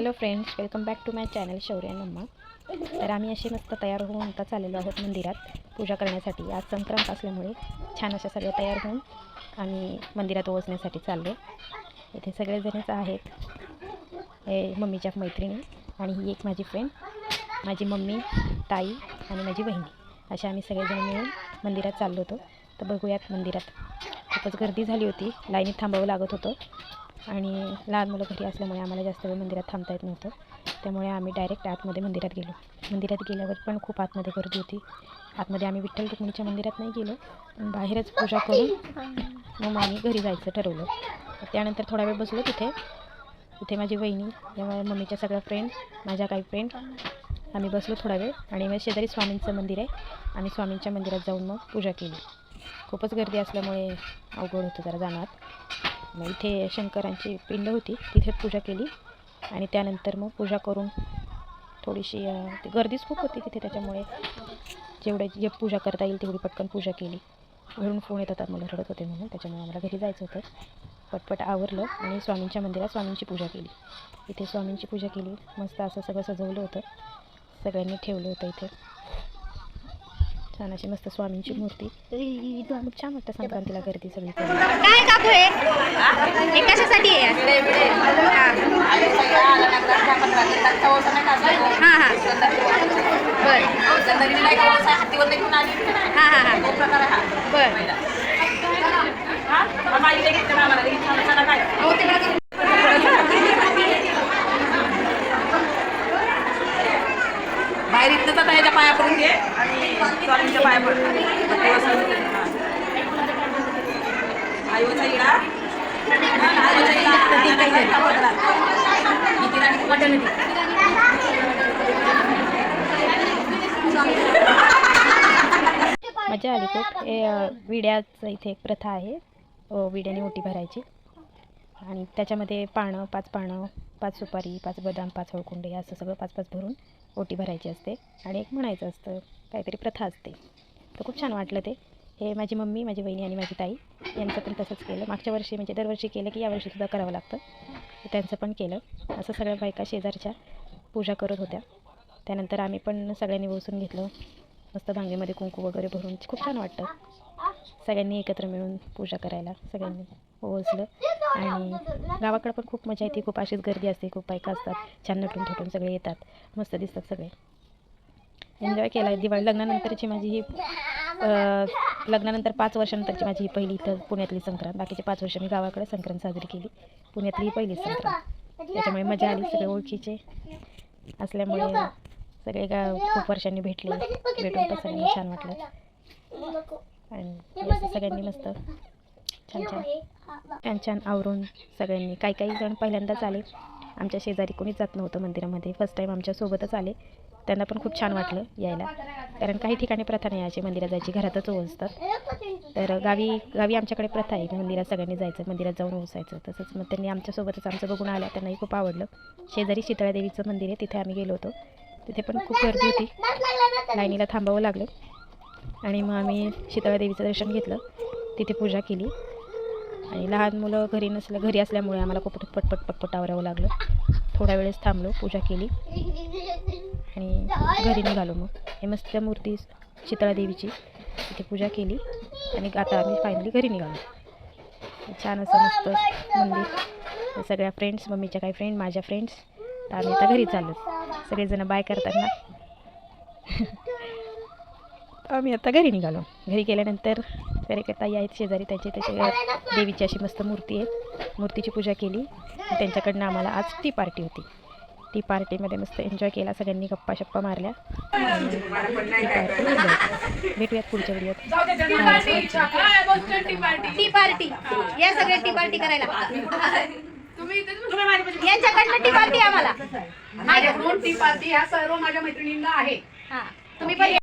Hello friends, welcome back to my channel Shaurya नम्मा. तर आम्ही असे मस्त तयार होऊन आता चाललेलो आहोत मंदिरात पूजा करण्यासाठी. आज संक्रांत असल्यामुळे छान अशा सगळ्या तयार होऊन आम्ही मंदिरात ओवाळण्यासाठी चाललो. इथे सगळेजणच आहेत, हे मम्मीच्या मैत्रिणी आणि ही एक माझी फ्रेंड, माझी मम्मी, ताई आणि माझी बहिणी, अशा आम्ही सगळेजण मिळून मंदिरात चाललो होतो. तर बघूयात, मंदिरात खूपच गर्दी झाली होती, लाईनीत थांबावं लागत होतं आणि लहान मुलं घरी असल्यामुळे आम्हाला जास्त वेळ मंदिरात थांबता येत नव्हतं. त्यामुळे आम्ही डायरेक्ट आतमध्ये मंदिरात गेलो. मंदिरात गेल्यावर पण खूप आतमध्ये गर्दी होती. आतमध्ये आम्ही विठ्ठल रुक्मिणीच्या मंदिरात नाही गेलो, पण बाहेरच पूजा करून मग आम्ही घरी जायचं ठरवलं. त्यानंतर थोडा वेळ बसलो तिथे माझी वहिनी, मम्मीच्या सगळ्या फ्रेंड, माझ्या काही फ्रेंड, आम्ही बसलो थोडा वेळ आणि मग शेजारी स्वामींचं मंदिर आहे, आम्ही स्वामींच्या मंदिरात जाऊन मग पूजा केली. खूपच गर्दी असल्यामुळे अवघड होतं जरा जाणार. मग इथे शंकरांची पिंड होती, तिथे पूजा केली आणि त्यानंतर मग पूजा करून थोडीशी गर्दीच खूप होती तिथे, त्याच्यामुळे जे पूजा करता येईल तेवढी पटकन पूजा केली. घरून फोन येत होता, मुलं रडत होते म्हणून, त्याच्यामुळे आम्हाला घरी जायचं होतं. पटपट आवरलं आणि स्वामींच्या मंदिरात स्वामींची पूजा केली. इथे स्वामींची पूजा केली, मस्त असं सगळं सजवलं होतं, सगळ्यांनी ठेवलं होतं इथे छान अशी मस्त स्वामींची मूर्ती. खूप छान वाटतं संक्रांतीला गर्दी सगळी. काय काकू हे कशासाठी आहे? हां हां बाहेर इथंच आता ह्याच्या पाया पडून घे आणि स्वामींच्या पाया पड. मजा आली खूप. हे विड्याचं इथे एक प्रथा आहे, विड्याने ओटी भरायची आणि त्याच्यामध्ये पानं, 5 पानं, 5 सुपारी, 5 बदाम, 5 हळकुंडे, असं सगळं 5-5 भरून ओटी भरायची असते आणि एक म्हणायचं असतं, काहीतरी प्रथा असते. तर खूप छान वाटलं ते. हे माझी मम्मी, माझी बहिणी आणि माझी ताई यांचं पण तसंच केलं. मागच्या वर्षी म्हणजे दरवर्षी केलं की यावर्षी सुद्धा करावं लागतं, त्यांचं पण केलं. असं सगळ्या बायका शेजारच्या पूजा करत होत्या. त्यानंतर आम्ही पण सगळ्यांनी बसून घेतलं, मस्त भांगेमध्ये कुंकू वगैरे भरून. खूप छान वाटतं सगळ्यांनी एकत्र मिळून पूजा करायला, सगळ्यांनी ओळखलं. आणि गावाकडं पण खूप मजा येते, खूप अशीच गर्दी असते, खूप बायका असतात, छान नटून थटून सगळे येतात, मस्त दिसतात सगळे. एन्जॉय केला. दिवाळी लग्नानंतरची माझी ही लग्नानंतर 5 वर्षानंतरची माझी ही पहिली इथं पुण्यातली संक्रांत. बाकीचे 5 वर्ष मी गावाकडे संक्रांत साजरी केली, पुण्यातली ही पहिलीच संक्रांत. त्याच्यामुळे मजा आली. सगळे ओळखीचे असल्यामुळे सगळे खूप वर्षांनी भेटून पण सगळ्यांना छान वाटलं आणि असं सगळ्यांनी मस्त छान आवरून सगळ्यांनी. काही जण पहिल्यांदाच आले, आमच्या शेजारी कोणीच जात नव्हतं मंदिरामध्ये, फर्स्ट टाईम आमच्यासोबतच आले. त्यांना पण खूप छान वाटलं यायला, कारण काही ठिकाणी प्रथा नाही यायची, मंदिरात जायची, घरातच ओवाळतात. तर गावी आमच्याकडे प्रथा आहे, मंदिरात सगळ्यांनी जायचं, मंदिरात जाऊन ओवाळायचं. तसंच मग त्यांनी आमच्यासोबतच आमचं बघून आल्या, त्यांनाही खूप आवडलं. शेजारी शीतळादेवीचं मंदिर आहे, तिथे आम्ही गेलो होतो. तिथे पण खूप गर्दी होती, लाईनीला थांबावं लागलं आणि मग आम्ही शीतळादेवीचं दर्शन घेतलं, तिथे पूजा केली. आणि लहान मुलं घरी असल्यामुळे आम्हाला खूप पटपट आवरावं लागलं. थोड्या वेळेस थांबलो, पूजा केली आणि घरी निघालो. मग हे मस्त मूर्ती शीतळादेवीची, तिथे पूजा केली आणि आता आम्ही फायनली घरी निघालो. छान असं मस्त मंदिर. सगळ्या फ्रेंड्स, मम्मीच्या काही फ्रेंड, माझ्या फ्रेंड्स, तर आम्ही आता घरी चाललो. सगळेजण बाय करताना आम्ही आता घरी निघालो. घरी गेल्यानंतर ताई आहेत शेजारी, त्याच्या देवीची अशी मस्त मूर्ती आहे, मूर्तीची पूजा केली. त्यांच्याकडनं आम्हाला आज टी पार्टी होती. टी पार्टीमध्ये मस्त एन्जॉय केला, सगळ्यांनी गप्पा शप्पा मारल्या. भेटूयात पुढच्या व्हिडिओत. टी पार्टी या सगळे टी पार्टी करायला यांच्याकडनं टी पार्टी आम्हाला टी पार्टी ह्या सर्व माझ्या मैत्रिणींना आहे. तुम्ही पण